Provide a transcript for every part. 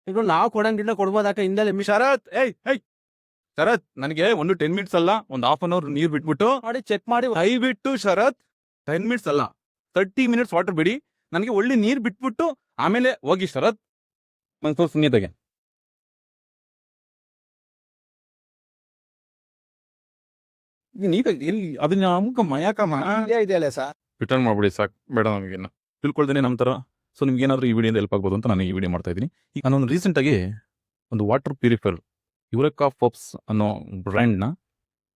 ಈಗ ನಾವು ಕೊಡಂಗಿಲ್ಲ ಕೊಡ್ಬೋದಾಕ ಹಿಂದೆ ಶರತ್ ಶರತ್ ನನಗೆ ಒಂದು 10 ಮಿನಿಟ್ಸ್ ಅಲ್ಲ ಒಂದು ಹಾಫ್ ಅನ್ ಅವರ್ ನೀರ್ ಬಿಟ್ಬಿಟ್ಟು ಮಾಡಿ ಚೆಕ್ ಮಾಡಿ ದಯವಿಟ್ಟು ಶರತ್ 10 ಮಿನಿಟ್ಸ್ ಅಲ್ಲ 30 ಮಿನಿಟ್ಸ್ ವಾಟರ್ ಬಿಡಿ, ನನಗೆ ಒಳ್ಳೆ ನೀರ್ ಬಿಟ್ಬಿಟ್ಟು ಆಮೇಲೆ ಹೋಗಿ ಶರತ್. ಸುಮ್ಮನೆ ನೀಟಾಗಿ ಎಲ್ಲಿ ಅದನ್ನ ಅಮುಕಮ್ಮ ಯಾಕಮ್ಮ ಇದೆಯಲ್ಲ ಸರ್. ರಿಟರ್ನ್ ಮಾಡ್ಬಿಡಿ ಸಾಕು, ಬೇಡ ನಮಗೇನು ತಿಳ್ಕೊಳ್ದೇನೆ ನಮ್ಮ ಥರ. ಸೊ ನಿಮ್ಗೆ ಏನಾದರೂ ಈ ವಿಡಿಯೋದಿಂದ ಹೆಲ್ಪ್ ಆಗ್ಬೋದು ಅಂತ ನಾನು ಈ ವಿಡಿಯೋ ಮಾಡ್ತಾ ಇದ್ದೀನಿ. ಈಗ ನಾನೊಂದು ರೀಸೆಂಟಾಗಿ ಒಂದು ವಾಟರ್ ಪ್ಯೂರಿಫೈರ್ ಯುರೆಕಾ ಫಾಪ್ಸ್ ಅನ್ನೋ ಬ್ರ್ಯಾಂಡ್ನ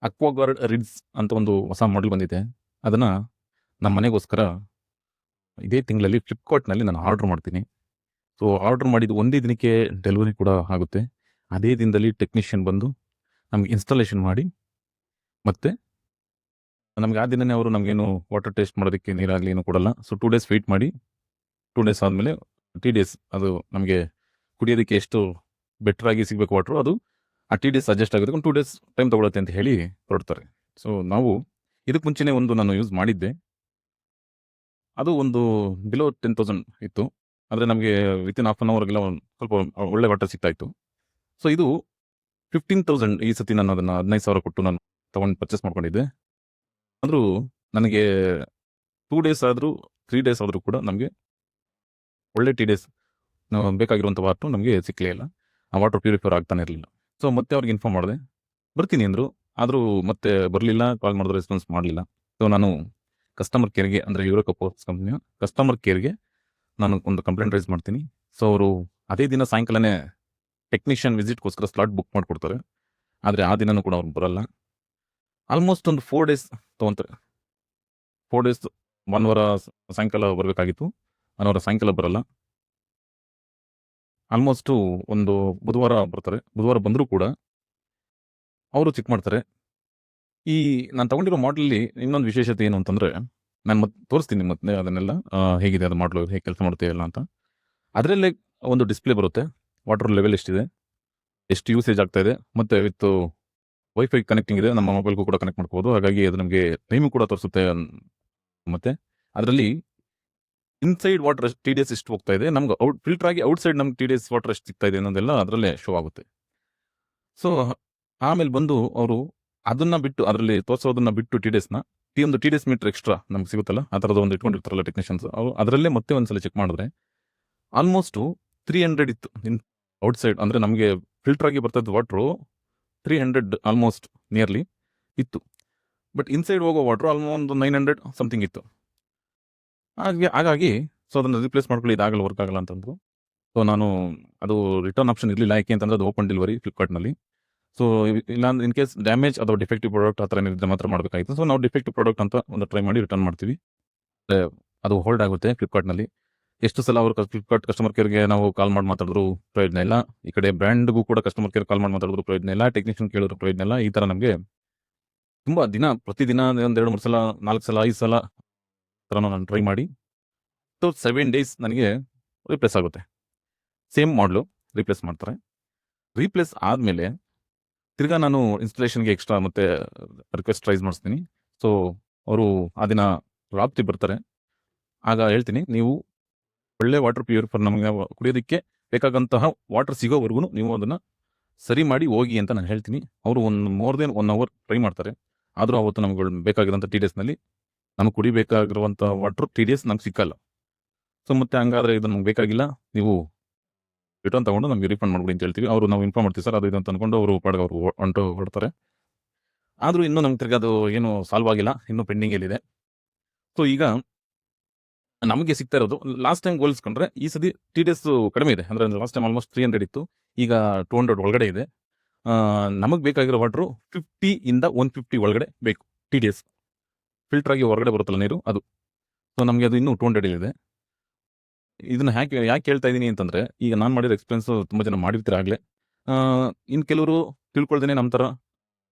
ಅಕ್ವಾಗಾರ್ಡ್ ರಿಡ್ಸ್ ಅಂತ ಒಂದು ಹೊಸ ಮಾಡೆಲ್ ಬಂದಿದೆ. ಅದನ್ನು ನಮ್ಮ ಮನೆಗೋಸ್ಕರ ಇದೇ ತಿಂಗಳಲ್ಲಿ ಫ್ಲಿಪ್ಕಾರ್ಟ್ನಲ್ಲಿ ನಾನು ಆರ್ಡ್ರ್ ಮಾಡ್ತೀನಿ. ಸೊ ಆರ್ಡ್ರ್ ಮಾಡಿದ್ದು ಒಂದೇ ದಿನಕ್ಕೆ ಡೆಲಿವರಿ ಕೂಡ ಆಗುತ್ತೆ. ಅದೇ ದಿನದಲ್ಲಿ ಟೆಕ್ನಿಷಿಯನ್ ಬಂದು ನಮ್ಗೆ ಇನ್ಸ್ಟಾಲೇಷನ್ ಮಾಡಿ, ಮತ್ತು ನಮ್ಗೆ ಆ ದಿನನೇ ಅವರು ನಮಗೇನು ವಾಟರ್ ಟೇಸ್ಟ್ ಮಾಡೋದಕ್ಕೆ ನೀರಾಗಲಿ ಏನು ಕೊಡಲ್ಲ. ಸೊ 2 ಡೇಸ್ ವೆಯ್ಟ್ ಮಾಡಿ, 2 ಡೇಸ್ ಆದಮೇಲೆ 3 ಡೇಸ್ ಅದು ನಮಗೆ ಕುಡಿಯೋದಕ್ಕೆ ಎಷ್ಟು ಬೆಟ್ರಾಗಿ ಸಿಗಬೇಕು ವಾಟ್ರು, ಅದು ಆ 3 ಡೇಸ್ ಅಡ್ಜಸ್ಟ್ ಆಗೋದಕ್ಕೆ ಒಂದು 2 ಡೇಸ್ ಟೈಮ್ ತೊಗೊಳುತ್ತೆ ಅಂತ ಹೇಳಿ ಹೊರಡ್ತಾರೆ. ಸೊ ನಾವು ಇದಕ್ಕೆ ಮುಂಚೆನೇ ಒಂದು ನಾನು ಯೂಸ್ ಮಾಡಿದ್ದೆ, ಅದು ಒಂದು ಬಿಲೋ 10,000 ಇತ್ತು. ಆದರೆ ನಮಗೆ ವಿತಿನ್ ಹಾಫ್ ಅನ್ ಅವರ್ಗೆಲ್ಲ ಒಂದು ಸ್ವಲ್ಪ ಒಳ್ಳೆ ವಾಟರ್ ಸಿಗ್ತಾ ಇತ್ತು. ಸೊ ಇದು 15,000 ಈ ಸತಿ ನಾನು ಅದನ್ನು 15,000 ಕೊಟ್ಟು ನಾನು ತೊಗೊಂಡು ಪರ್ಚೇಸ್ ಮಾಡ್ಕೊಂಡಿದ್ದೆ. ಆದರೂ ನನಗೆ 2 ಡೇಸ್ ಆದರೂ 3 ಡೇಸ್ ಆದರೂ ಕೂಡ ನಮಗೆ ಒಳ್ಳೆ 3 ಡೇಸ್ ಬೇಕಾಗಿರುವಂಥ ವಾಟ್ರು ನಮಗೆ ಸಿಕ್ಕಲೇ ಇಲ್ಲ. ಆ ವಾಟರ್ ಪ್ಯೂರಿಫೈರ್ ಆಗ್ತಾನೆ ಇರಲಿಲ್ಲ. ಸೊ ಮತ್ತೆ ಅವ್ರಿಗೆ ಇನ್ಫಾರ್ಮ್ ಮಾಡಿದೆ, ಬರ್ತೀನಿ ಅಂದರು. ಆದರೂ ಮತ್ತೆ ಬರಲಿಲ್ಲ, ಕಾಲ್ ಮಾಡಿದ್ರೆ ರೆಸ್ಪಾನ್ಸ್ ಮಾಡಲಿಲ್ಲ. ಸೊ ನಾನು ಕಸ್ಟಮರ್ ಕೇರ್ಗೆ, ಅಂದರೆ ಯುರೆಕಾ ಫಾಪ್ಸ್ ಕಂಪ್ನಿಯ ಕಸ್ಟಮರ್ ಕೇರ್ಗೆ ನಾನು ಒಂದು ಕಂಪ್ಲೇಂಟ್ ರೈಸ್ ಮಾಡ್ತೀನಿ. ಸೊ ಅವರು ಅದೇ ದಿನ ಸಾಯಂಕಾಲನೇ ಟೆಕ್ನಿಷಿಯನ್ ವಿಸಿಟ್ಗೋಸ್ಕರ ಸ್ಲಾಟ್ ಬುಕ್ ಮಾಡಿಕೊಡ್ತಾರೆ. ಆದರೆ ಆ ದಿನನೂ ಕೂಡ ಅವ್ರು ಬರಲ್ಲ. ಆಲ್ಮೋಸ್ಟ್ ಒಂದು 4 ಡೇಸ್ ತೊಗೊತಾರೆ. 4 ಡೇಸ್, 1 ವಾರ ಸಾಯಂಕಾಲ ಬರಬೇಕಾಗಿತ್ತು, 1 ವಾರ ಸಾಯಂಕಾಲ ಬರಲ್ಲ. ಆಲ್ಮೋಸ್ಟು ಒಂದು ಬುಧವಾರ ಬರ್ತಾರೆ. ಬುಧವಾರ ಬಂದರೂ ಕೂಡ ಅವರು ಚೆಕ್ ಮಾಡ್ತಾರೆ. ಈ ನಾನು ತೊಗೊಂಡಿರೋ ಮಾಡಲಲ್ಲಿ ಇನ್ನೊಂದು ವಿಶೇಷತೆ ಏನು ಅಂತಂದರೆ, ನಾನು ಮತ್ತೆ ತೋರಿಸ್ತೀನಿ ಮತ್ತೆ ಅದನ್ನೆಲ್ಲ ಹೇಗಿದೆ ಅದು ಮಾಡಲು, ಹೇಗೆ ಕೆಲಸ ಮಾಡುತ್ತೆ ಎಲ್ಲ ಅಂತ. ಅದರಲ್ಲೇ ಒಂದು ಡಿಸ್ಪ್ಲೇ ಬರುತ್ತೆ, ವಾಟರ್ ಲೆವೆಲ್ ಎಷ್ಟಿದೆ, ಎಷ್ಟು ಯೂಸೇಜ್ ಆಗ್ತಾ ಇದೆ, ಮತ್ತು ವಿತ್ ವೈಫೈ ಕನೆಕ್ಟಿಂಗ್ ಇದೆ, ನಮ್ಮ ಮೊಬೈಲ್ಗೂ ಕೂಡ ಕನೆಕ್ಟ್ ಮಾಡ್ಕೋಬೋದು. ಹಾಗಾಗಿ ಅದು ನಮಗೆ ಟೈಮು ಕೂಡ ತೋರಿಸುತ್ತೆ. ಮತ್ತು ಅದರಲ್ಲಿ inside water T D S ಎಷ್ಟು ಹೋಗ್ತಾ ಇದೆ, ನಮ್ಗೆ ಫಿಲ್ಟರ್ ಆಗಿ ಔಟ್ಸೈಡ್ ನಮ್ಗೆ ಟಿ ಡಿ ಎಸ್ ವಾಟರ್ ಎಷ್ಟು ಸಿಗ್ತಾ ಇದೆ ಅನ್ನೋದೆಲ್ಲ ಅದರಲ್ಲೇ ಶೋ ಆಗುತ್ತೆ. ಸೊ ಆಮೇಲೆ ಬಂದು ಅವರು ಅದನ್ನು ಬಿಟ್ಟು, ಅದರಲ್ಲಿ ತೋರಿಸೋದನ್ನು ಬಿಟ್ಟು ಟಿ ಡಿ ಎಸ್ನ ಒಂದು T D S meter extra ನಮ್ಗೆ ಸಿಗುತ್ತಲ್ಲ, ಆ ಥರದ್ದು ಒಂದು ಇಟ್ಕೊಂಡಿರ್ತಾರಲ್ಲ ಟೆಕ್ನಿಷಿಯನ್ಸ್, ಅವರು ಅದರಲ್ಲೇ ಮತ್ತೆ ಒಂದ್ಸಲ ಚೆಕ್ ಮಾಡಿದ್ರೆ ಆಲ್ಮೋಸ್ಟು 300 ಇತ್ತು ಔಟ್ಸೈಡ್. ಅಂದರೆ ನಮಗೆ ಫಿಲ್ಟರ್ ಆಗಿ ಬರ್ತಾಯಿದ್ದು ವಾಟ್ರು 300 ಆಲ್ಮೋಸ್ಟ್ ನಿಯರ್ಲಿ ಇತ್ತು. ಬಟ್ ಇನ್ಸೈಡ್ ಹೋಗೋ ವಾಟ್ರು ಆಲ್ಮೋಸ್ಟ್ ಒಂದು 900 ಸಮಥಿಂಗ್ ಇತ್ತು. ಹಾಗಾಗಿ ಸೊ ಅದನ್ನು ರಿಪ್ಲೇಸ್ ಮಾಡ್ಕೊಳ್ಳಿ, ಇದಾಗಲ್ಲ, ವರ್ಕ್ ಆಗಲ್ಲ ಅಂತಂದು. ಸೊ ನಾನು ಅದು ರಿಟರ್ನ್ ಆಪ್ಷನ್ ಇರಲಿಲ್ಲ. ಯಾಕೆ ಅಂತಂದರೆ ಅದು ಓಪನ್ ಡೆಲಿವರಿ ಫ್ಲಿಪ್ಕಾರ್ಟ್ನಲ್ಲಿ. ಸೊ ಇಲ್ಲ ಇನ್ ಕೇಸ್ ಡ್ಯಾಮೇಜ್ ಅಥವಾ ಡಿಫೆಕ್ಟಿವ್ ಪ್ರಾಡಕ್ಟ್ ಆ ಥರ ಏನಿದ್ರೆ ಮಾತ್ರ ಮಾಡಬೇಕಾಗಿತ್ತು. ಸೊ ನಾವು ಡಿಫೆಕ್ಟಿವ್ ಪ್ರಾಡಕ್ಟ್ ಅಂತ ಒಂದು ಟ್ರೈ ಮಾಡಿ ರಿಟರ್ನ್ ಮಾಡ್ತೀವಿ. ಅದು ಹೋಲ್ಡ್ ಆಗುತ್ತೆ ಫ್ಲಿಪ್ಕಾರ್ಟ್ನಲ್ಲಿ. ಎಷ್ಟು ಸಲ ಅವರು ಫ್ಲಿಪ್ಕಾರ್ಟ್ ಕಸ್ಟಮರ್ ಕೇರ್ಗೆ ನಾವು ಕಾಲ್ ಮಾಡಿ ಮಾತಾಡಿದ್ರು ಪ್ರಯೋಜನ ಇಲ್ಲ, ಈ ಕಡೆ ಬ್ರ್ಯಾಂಡ್ಗೂ ಕೂಡ ಕಸ್ಟಮರ್ ಕೇರ್ ಕಾಲ್ ಮಾಡಿ ಮಾತಾಡಿದ್ರು ಪ್ರಯೋಜನ ಇಲ್ಲ, ಟೆಕ್ನಿಷಿಯನ್ ಕೇಳಿದ್ರು ಪ್ರಯೋಜನ ಇಲ್ಲ. ಈ ಥರ ನಮಗೆ ತುಂಬ ದಿನ, ಪ್ರತಿದಿನ ಒಂದು 2-3 ಸಲ, 4 ಸಲ, 5 ಸಲ ಥರ ನಾನು ಟ್ರೈ ಮಾಡಿ 7 ಡೇಸ್ ನನಗೆ ರಿಪ್ಲೇಸ್ ಆಗುತ್ತೆ. ಸೇಮ್ ಮಾಡಲು ರಿಪ್ಲೇಸ್ ಮಾಡ್ತಾರೆ. ರಿಪ್ಲೇಸ್ ಆದಮೇಲೆ ತಿರ್ಗಾ ನಾನು ಇನ್ಸ್ಟಾಲೇಷನ್ಗೆ ಎಕ್ಸ್ಟ್ರಾ ಮತ್ತೆ ರಿಕ್ವೆಸ್ಟ್ ರೈಸ್ ಮಾಡಿಸ್ತೀನಿ. ಸೊ ಅವರು ಆ ದಿನ ರಾತ್ರಿ ಬರ್ತಾರೆ. ಆಗ ಹೇಳ್ತೀನಿ, ನೀವು ಒಳ್ಳೆ ವಾಟರ್ ಪ್ಯೂರಿಫೈರ್ ನಮಗೆ ಕುಡಿಯೋದಕ್ಕೆ ಬೇಕಾಗಂತಹ ವಾಟರ್ ಸಿಗೋವರೆಗೂ ನೀವು ಅದನ್ನು ಸರಿ ಮಾಡಿ ಹೋಗಿ ಅಂತ ನಾನು ಹೇಳ್ತೀನಿ. ಅವರು ಒಂದು ಮೋರ್ ದೆನ್ 1 ಅವರ್ ಟ್ರೈ ಮಾಡ್ತಾರೆ. ಆದರೂ ಅವತ್ತು ನಮ್ಗೆ ಬೇಕಾಗಿರೋಂಥ ಟಿ ಡಿ ಎಸ್ನಲ್ಲಿ ನಮಗೆ ಕುಡಿಬೇಕಾಗಿರುವಂಥ ವಾಟ್ರು ಟಿ ಡಿ ಎಸ್ ನಮ್ಗೆ ಸಿಕ್ಕಲ್ಲ. ಸೊ ಮತ್ತೆ ಹಂಗಾದರೆ ಇದು ನಮ್ಗೆ ಬೇಕಾಗಿಲ್ಲ, ನೀವು ರಿಟರ್ನ್ ತೊಗೊಂಡು ನಮಗೆ ರೀಫಂಡ್ ಮಾಡ್ಬಿಡಿ ಅಂತ ಹೇಳ್ತೀವಿ. ಅವರು ನಾವು ಇನ್ಫಾರ್ಮ್ ಮಾಡ್ತೀವಿ ಸರ್ ಅದು ಇದು ಅಂತ ಅಂದ್ಕೊಂಡು ಅವರು ಪಾಡಿಗೆ ಅವರು ಹೊರಡ್ತಾರೆ. ಆದರೂ ಇನ್ನೂ ನಮ್ಗೆ ತಿರ್ಗಿ ಅದು ಏನು ಸಾಲ್ವ್ ಆಗಿಲ್ಲ, ಇನ್ನೂ ಪೆಂಡಿಂಗಲ್ಲಿದೆ. ಸೊ ಈಗ ನಮಗೆ ಸಿಗ್ತಾ ಇರೋದು ಲಾಸ್ಟ್ ಟೈಮ್ ಹೋಲಿಸ್ಕೊಂಡ್ರೆ ಈ ಸತಿ ಟಿ ಡಿ ಎಸ್ ಕಡಿಮೆ ಇದೆ. ಅಂದರೆ ಲಾಸ್ಟ್ ಟೈಮ್ ಆಲ್ಮೋಸ್ಟ್ 300 ಇತ್ತು, ಈಗ 200 ಒಳಗಡೆ ಇದೆ. ನಮಗೆ ಬೇಕಾಗಿರೋ ವಾಟ್ರು 50 ಇಂದ 150 ಒಳಗಡೆ ಬೇಕು ಟಿ ಡಿ ಎಸ್. ಫಿಲ್ಟರ್ ಆಗಿ ಹೊರಗಡೆ ಬರುತ್ತಲ್ಲ ನೀರು, ಅದು. ಸೊ ನಮಗೆ ಅದು ಇನ್ನೂ 200 ಇದೆ. ಇದನ್ನು ಯಾಕೆ ಹೇಳ್ತಾ ಇದ್ದೀನಿ ಅಂತಂದರೆ, ಈಗ ನಾನು ಮಾಡಿರೋ ಎಕ್ಸ್ಪೀರಿಯನ್ಸು ತುಂಬ ಜನ ಮಾಡಿರ್ತೀರ ಆಗಲೇ. ಇನ್ನು ಕೆಲವರು ತಿಳ್ಕೊಳ್ದೇನೆ ನಮ್ಮ ಥರ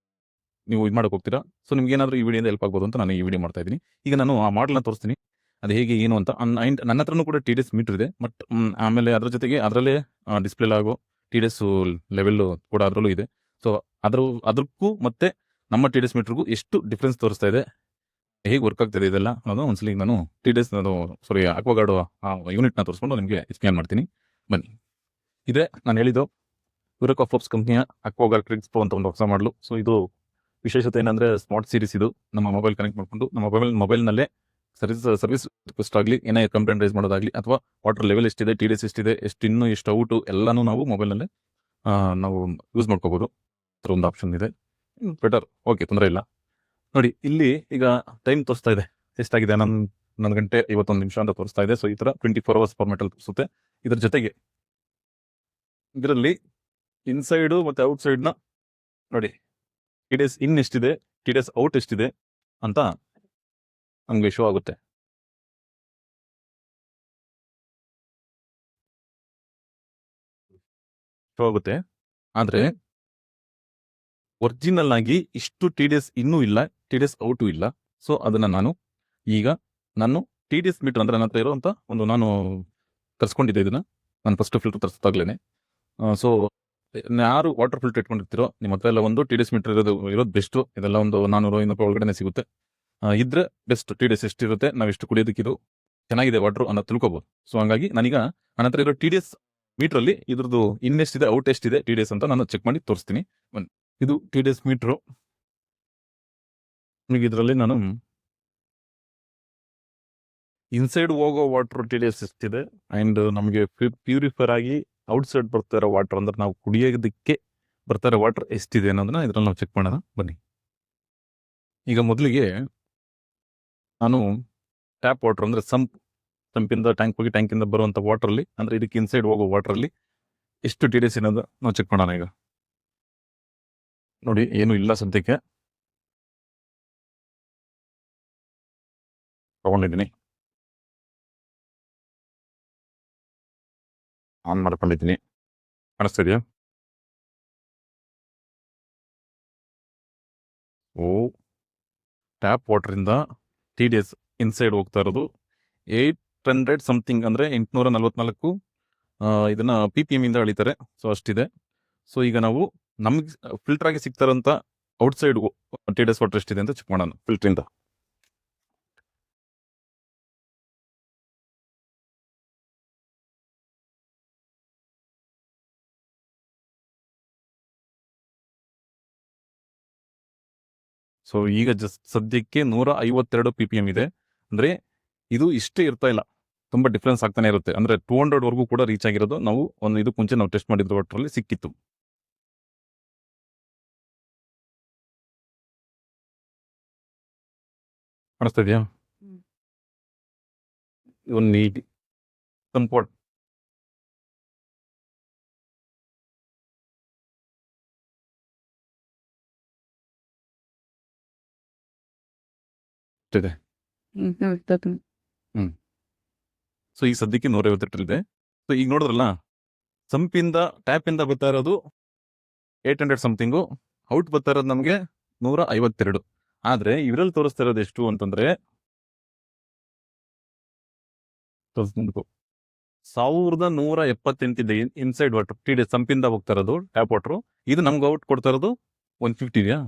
ನೀವು ಇದು ಮಾಡೋಕೆ ಹೋಗ್ತೀರಾ. ಸೊ ನಿಮ್ಗೇನಾದರೂ ಈ ವಿಡಿಯೋಯಿಂದ ಹೆಲ್ಪ್ ಆಗ್ಬೋದು ಅಂತ ನಾನು ಈ ವಿಡಿಯೋ ಮಾಡ್ತಾ ಇದ್ದೀನಿ. ಈಗ ನಾನು ಆ ಮಾಡಲ್ನ ತೋರಿಸ್ತೀನಿ, ಅದು ಹೇಗೆ ಏನು ಅಂತ. ನನ್ನ ಹತ್ರನೂ ಕೂಡ ಟಿ ಡಿ ಎಸ್ ಮೀಟರ್ ಇದೆ. ಬಟ್ ಆಮೇಲೆ ಅದ್ರ ಜೊತೆಗೆ ಅದರಲ್ಲೇ ಡಿಸ್ಪ್ಲೇಲ್ ಆಗೋ ಟಿ ಡಿ ಎಸ್ ಲೆವೆಲ್ಲು ಕೂಡ ಅದರಲ್ಲೂ ಇದೆ. ಸೊ ಅದಕ್ಕೂ ಮತ್ತು ನಮ್ಮ ಟಿ ಡಿ ಎಸ್ ಮೀಟ್ರಿಗೂ ಎಷ್ಟು ಡಿಫ್ರೆನ್ಸ್ ತೋರಿಸ್ತಾ ಇದೆ, ಹೇಗೆ ವರ್ಕ್ ಆಗ್ತದೆ ಇದೆಲ್ಲ ಅನ್ನೋದು ಒಂದ್ಸಲಿ ನಾನು ಟಿ ಡಿ ಎಸ್ ಅಕ್ವಾಗಾರ್ಡ್ ಆ ಯೂನಿಟ್ನ ತೋರಿಸ್ಕೊಂಡು ನಿಮಗೆ ಎಕ್ಸ್ಪ್ಲೇನ್ ಮಾಡ್ತೀನಿ. ಬನ್ನಿ. ಇದೆ ನಾನು ಹೇಳಿದ್ದು ಯೂರೋಕ್ ಆಫ್ ಫೋರ್ಬ್ಸ್ ಕಂಪ್ನಿಯ ಅಕ್ವಾಗಾರ್ಡ್ ಕ್ರಿಗ್ಸ್ ಪ್ರೊ ಅಂತ ಒಂದು ಹೊಸ ಮಾಡಲು. ಸೊ ಇದು ವಿಶೇಷತೆ ಏನಂದರೆ ಸ್ಮಾರ್ಟ್ ಸೀರೀಸ್. ಇದು ನಮ್ಮ ಮೊಬೈಲ್ ಕನೆಕ್ಟ್ ಮಾಡಿಕೊಂಡು ನಮ್ಮ ಮೊಬೈಲ್ನಲ್ಲೇ ಸರ್ವಿಸ್ ರಿಕ್ವೆಸ್ಟ್ ಆಗಲಿ, ಏನೇ ಕಂಪ್ಲೇಂಟ್ ರೈಸ್ ಮಾಡೋದಾಗಲಿ, ಅಥವಾ ವಾಟರ್ ಲೆವೆಲ್ ಎಷ್ಟಿದೆ, TDS ಎಷ್ಟಿದೆ, ಎಷ್ಟು ಔಟು ಎಲ್ಲನೂ ನಾವು ಮೊಬೈಲ್ನಲ್ಲೇ ನಾವು ಯೂಸ್ ಮಾಡ್ಕೋಬೋದು. ಥರ ಒಂದು ಆಪ್ಷನ್ ಇದೆ. ಬೆಟರ್, ಓಕೆ, ತೊಂದರೆ ಇಲ್ಲ. ನೋಡಿ ಇಲ್ಲಿ ಈಗ ಟೈಮ್ ತೋರಿಸ್ತಾ ಇದೆ, ಎಷ್ಟಾಗಿದೆ, 11 ಗಂಟೆ 51 ನಿಮಿಷ ಅಂತ ತೋರಿಸ್ತಾ ಇದೆ. ಸೊ ಈ ಥರ 24 hours ಫಾರ್ಮೆಟಲ್ಲಿ ತೋರಿಸುತ್ತೆ. ಇದ್ರ ಜೊತೆಗೆ ಇದರಲ್ಲಿ ಇನ್ಸೈಡು ಮತ್ತು ಔಟ್ಸೈಡ್ನ ನೋಡಿ, TDS ಇನ್ ಎಷ್ಟಿದೆ, TDS ಔಟ್ ಎಷ್ಟಿದೆ ಅಂತ ನಮಗೆ ಶೋ ಆಗುತ್ತೆ. ಆದರೆ ಒರಿಜಿನಲ್ ಆಗಿ ಇಷ್ಟು TDS ಇನ್ನೂ ಇಲ್ಲ, TDS ಔಟು ಇಲ್ಲ. ಸೊ ಅದನ್ನು ನಾನು TDS ಮೀಟರ್ ಅಂದರೆ ನನ್ನ ಹತ್ರ ಇರೋಂಥ ಒಂದು ನಾನು ತರಿಸ್ಕೊಂಡಿದ್ದೆ. ಇದನ್ನು ನಾನು ಫಸ್ಟ್ ಫಿಲ್ಟರ್ ತರಿಸ್ದಾಗ್ಲೇ. ಸೊ ಯಾರು ವಾಟರ್ ಫಿಲ್ಟರ್ ಇಟ್ಕೊಂಡಿರ್ತೀರೋ ನಿಮ್ಮ ಹತ್ರ ಎಲ್ಲ ಒಂದು TDS ಮೀಟರ್ ಇರೋದು ಬೆಸ್ಟು. ಇದೆಲ್ಲ ಒಂದು 400-500 ರೂಪಾಯಿ ಒಳಗಡೆ ಸಿಗುತ್ತೆ. ಇದ್ರೆ ಬೆಸ್ಟ್. TDS ಎಷ್ಟಿರುತ್ತೆ, ನಾವು ಎಷ್ಟು ಕುಡಿಯೋದಕ್ಕೆ ಇದು ಚೆನ್ನಾಗಿದೆ ವಾಟ್ರು ಅನ್ನೋ ತಿಳ್ಕೊಬೋದು. ಸೊ ಹಂಗಾಗಿ ನಾನೀಗ ನನ್ನ ಹತ್ರ ಇರೋ TDS ಮೀಟ್ರಲ್ಲಿ ಇದ್ರದ್ದು ಇನ್ನೆಷ್ಟಿದೆ, ಔಟ್ ಎಷ್ಟಿದೆ TDS ಅಂತ ನಾನು ಚೆಕ್ ಮಾಡಿ ತೋರಿಸ್ತೀನಿ. ಇದು TDS ಮೀಟ್ರು. ಈಗ ಇದರಲ್ಲಿ ನಾನು ಇನ್ಸೈಡ್ ಹೋಗೋ ವಾಟರ್ TDS ಎಷ್ಟಿದೆ ಆ್ಯಂಡ್ ನಮಗೆ ಪ್ಯೂರಿಫೈರ್ ಆಗಿ ಔಟ್ಸೈಡ್ ಬರ್ತಾ ಇರೋ ವಾಟರ್ ಅಂದ್ರೆ ನಾವು ಕುಡಿಯೋದಕ್ಕೆ ಬರ್ತಾ ಇರೋ ವಾಟರ್ ಎಷ್ಟಿದೆ ಅನ್ನೋದನ್ನ ಇದರಲ್ಲಿ ನಾವು ಚೆಕ್ ಮಾಡೋಣ ಬನ್ನಿ. ಈಗ ಮೊದಲಿಗೆ ನಾನು ಟ್ಯಾಪ್ ವಾಟರ್ ಅಂದರೆ ಸಂಪಿಂದ ಟ್ಯಾಂಕ್ ಹೋಗಿ ಟ್ಯಾಂಕಿಂದ ಬರುವಂಥ ವಾಟ್ರಲ್ಲಿ, ಅಂದರೆ ಇದಕ್ಕೆ ಇನ್ಸೈಡ್ ಹೋಗೋ ವಾಟ್ರಲ್ಲಿ ಎಷ್ಟು TDS ಅನ್ನೋದು ನಾವು ಚೆಕ್ ಮಾಡೋಣ. ಈಗ ನೋಡಿ, ಏನೂ ಇಲ್ಲ ಸದ್ಯಕ್ಕೆ. ತಗೊಂಡಿದ್ದೀನಿ, ಆನ್ ಮಾಡ್ಕೊಂಡಿದ್ದೀನಿ. ಕಾಣಿಸ್ತಾ ಇದೆಯಾ? ಟ್ಯಾಪ್ ವಾಟರಿಂದ TDS ಇನ್ಸೈಡ್ ಹೋಗ್ತಾ ಇರೋದು 800 ಸಮಥಿಂಗ್, ಅಂದರೆ 844. ಇದನ್ನು PPM ಇಂದ ಅಳಿತಾರೆ. ಸೊ ಅಷ್ಟಿದೆ. ಸೊ ಈಗ ನಾವು ನಮಗೆ ಫಿಲ್ಟರ್ ಆಗಿ ಸಿಗ್ತಾ ಇರೋಂಥ ಔಟ್ಸೈಡ್ TDS ವಾಟರ್ ಎಷ್ಟಿದೆ ಅಂತ ಚೆಕ್ ಮಾಡೋಣ ಫಿಲ್ಟ್ರಿಂದ. ಸೊ ಈಗ ಸದ್ಯಕ್ಕೆ 152 PPM ಇದೆ. ಅಂದರೆ ಇದು ಇಷ್ಟೇ ಇರ್ತಾ ಇಲ್ಲ, ತುಂಬ ಡಿಫ್ರೆನ್ಸ್ ಆಗ್ತಾನೆ ಇರುತ್ತೆ. ಅಂದರೆ 200ವರೆಗೂ ಕೂಡ ರೀಚ್ ಆಗಿರೋದು ನಾವು ಇದಕ್ಕೆ ಮುಂಚೆ ನಾವು ಟೆಸ್ಟ್ ಮಾಡಿದ್ದು ವಾಟ್ರಲ್ಲಿ ಸಿಕ್ಕಿತ್ತು. ಕಾಣಿಸ್ತಾ ಇದೆಯಾ? ಒಂದು ನೀಟ್ ತಂಪು ಇದೆ. ಸೊ ಈಗ ಸದ್ಯಕ್ಕೆ 158 ಸೊ ಈಗ ನೋಡಿದ್ರಲ್ಲ, ಸಂಪಿಂದ ಟ್ಯಾಪಿಂದ ಬರ್ತಾ ಇರೋದು 800 ಸಮಥಿಂಗು, ಔಟ್ ಬರ್ತಾ ಇರೋದು ನಮಗೆ 152. ಆದರೆ ಇವರಲ್ಲಿ ತೋರಿಸ್ತಾ ಇರೋದು ಎಷ್ಟು ಅಂತಂದರೆ 1178 ಇದೆ ಇನ್ಸೈಡ್ ವಾಟರ್ TDS ಸಂಪಿಂದ ಹೋಗ್ತಾ ಇರೋದು ಟ್ಯಾಪ್ ವಾಟ್ರು. ಇದು ನಮ್ಗೆ ಔಟ್ ಕೊಡ್ತಾ ಇರೋದು 150 ಇದೆಯಾ?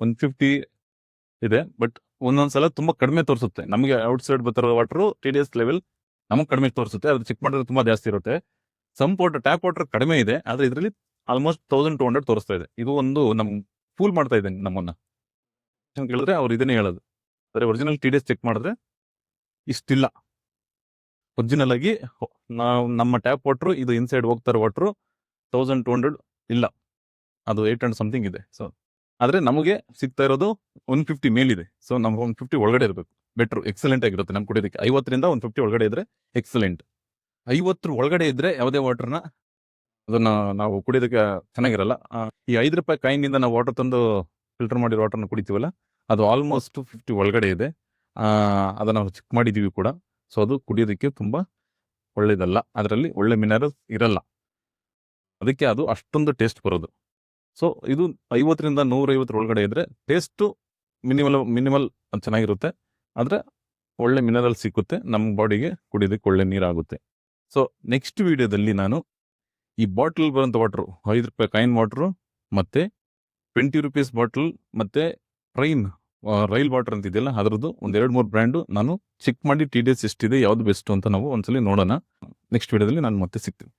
150 ಇದೆ. ಬಟ್ ಒಂದೊಂದ್ಸಲ ತುಂಬ ಕಡಿಮೆ ತೋರಿಸುತ್ತೆ. ನಮಗೆ ಔಟ್ಸೈಡ್ ಬರ್ತಿರೋ ವಾಟ್ರು TDS ಲೆವೆಲ್ ನಮಗೆ ಕಡಿಮೆ ತೋರಿಸುತ್ತೆ. ಅದು ಚೆಕ್ ಮಾಡಿದ್ರೆ ತುಂಬ ಜಾಸ್ತಿ ಇರುತ್ತೆ. ಸಂಪ್ ವಾಟರ್ ಟ್ಯಾಪ್ ವಾಟರ್ ಕಡಿಮೆ ಇದೆ, ಆದರೆ ಇದರಲ್ಲಿ ಆಲ್ಮೋಸ್ಟ್ 1200 ತೋರಿಸ್ತಾ ಇದೆ. ಇದು ಒಂದು ಫೂಲ್ ಮಾಡ್ತಾ ಇದೆ ನಮ್ಮನ್ನ. ಕೇಳಿದ್ರೆ ಅವ್ರು ಇದನ್ನೇ ಹೇಳೋದು, ಆದರೆ ಒರಿಜಿನಲ್ TDS ಚೆಕ್ ಮಾಡಿದ್ರೆ ಇಷ್ಟಿಲ್ಲ. ಒರಿಜಿನಲ್ ಆಗಿ ನಾವು ನಮ್ಮ ಟ್ಯಾಪ್ ವಾಟ್ರು ಇದು ಇನ್ಸೈಡ್ ಹೋಗ್ತಾ ಇರೋ ವಾಟ್ರು 1200 ಇಲ್ಲ, ಅದು 800 ಸಮಥಿಂಗ್ ಇದೆ. ಸೊ ಆದರೆ ನಮಗೆ ಸಿಗ್ತಾ ಇರೋದು 150 ಮೇಲಿದೆ. ಸೊ ನಮ್ಗೆ 150 ಒಳಗಡೆ ಇರಬೇಕು, ಬೆಟ್ರು, ಎಕ್ಸಲೆಂಟ್ ಆಗಿರುತ್ತೆ ನಮ್ಗೆ ಕುಡಿಯೋದಕ್ಕೆ. 50ರಿಂದ 150 ಒಳಗಡೆ ಇದ್ರೆ ಎಕ್ಸಲೆಂಟ್. 50 ಒಳಗಡೆ ಇದ್ರೆ ಯಾವುದೇ ವಾಟರ್ನ ಅದನ್ನ ನಾವು ಕುಡಿಯೋದಕ್ಕೆ ಚೆನ್ನಾಗಿರಲ್ಲ. ಈ 5 ರೂಪಾಯಿ ಕಾಯಿನಿಂದ ನಾವು ವಾಟರ್ ತಂದು ಫಿಲ್ಟರ್ ಮಾಡಿರೋ ವಾಟರ್ನ ಕುಡಿತೀವಲ್ಲ, ಅದು ಆಲ್ಮೋಸ್ಟ್ 50 ಒಳಗಡೆ ಇದೆ. ಅದನ್ನು ನಾವು ಚೆಕ್ ಮಾಡಿದ್ದೀವಿ ಕೂಡ. ಸೊ ಅದು ಕುಡಿಯೋದಕ್ಕೆ ತುಂಬ ಒಳ್ಳೇದಲ್ಲ, ಅದರಲ್ಲಿ ಒಳ್ಳೆ ಮಿನರಲ್ಸ್ ಇರಲ್ಲ, ಅದಕ್ಕೆ ಅದು ಅಷ್ಟೊಂದು ಟೇಸ್ಟ್ ಬರೋದು. ಸೊ ಇದು 50ರಿಂದ 150 ಒಳಗಡೆ ಇದ್ದರೆ ಟೇಸ್ಟು ಮಿನಿಮಲ್ ಚೆನ್ನಾಗಿರುತ್ತೆ, ಆದರೆ ಒಳ್ಳೆ ಮಿನರಲ್ ಸಿಕ್ಕುತ್ತೆ, ನಮ್ಮ ಬಾಡಿಗೆ ಕುಡಿಯೋದಕ್ಕೆ ಒಳ್ಳೆ ನೀರಾಗುತ್ತೆ. ಸೊ ನೆಕ್ಸ್ಟ್ ವಿಡಿಯೋದಲ್ಲಿ ನಾನು ಈ ಬಾಟಲ್ ಬರೋಂಥ ವಾಟ್ರು 5 ರೂಪಾಯಿ ಕಾಯಿನ್ ವಾಟ್ರು ಮತ್ತು 20 ರೂಪೀಸ್ ಬಾಟಲ್ ಮತ್ತು ರೈಲ್ ವಾಟರ್ ಅಂತಿದೆಯಲ್ಲ, ಅದರದ್ದು ಒಂದು 2-3 ಬ್ರ್ಯಾಂಡು ನಾನು ಚೆಕ್ ಮಾಡಿ TDS ಎಷ್ಟಿದೆ, ಯಾವುದು ಬೆಸ್ಟು ಅಂತ ನಾವು ಒಂದ್ಸಲಿ ನೋಡೋಣ. ನೆಕ್ಸ್ಟ್ ವಿಡಿಯೋದಲ್ಲಿ ನಾನು ಮತ್ತೆ ಸಿಗ್ತೀನಿ.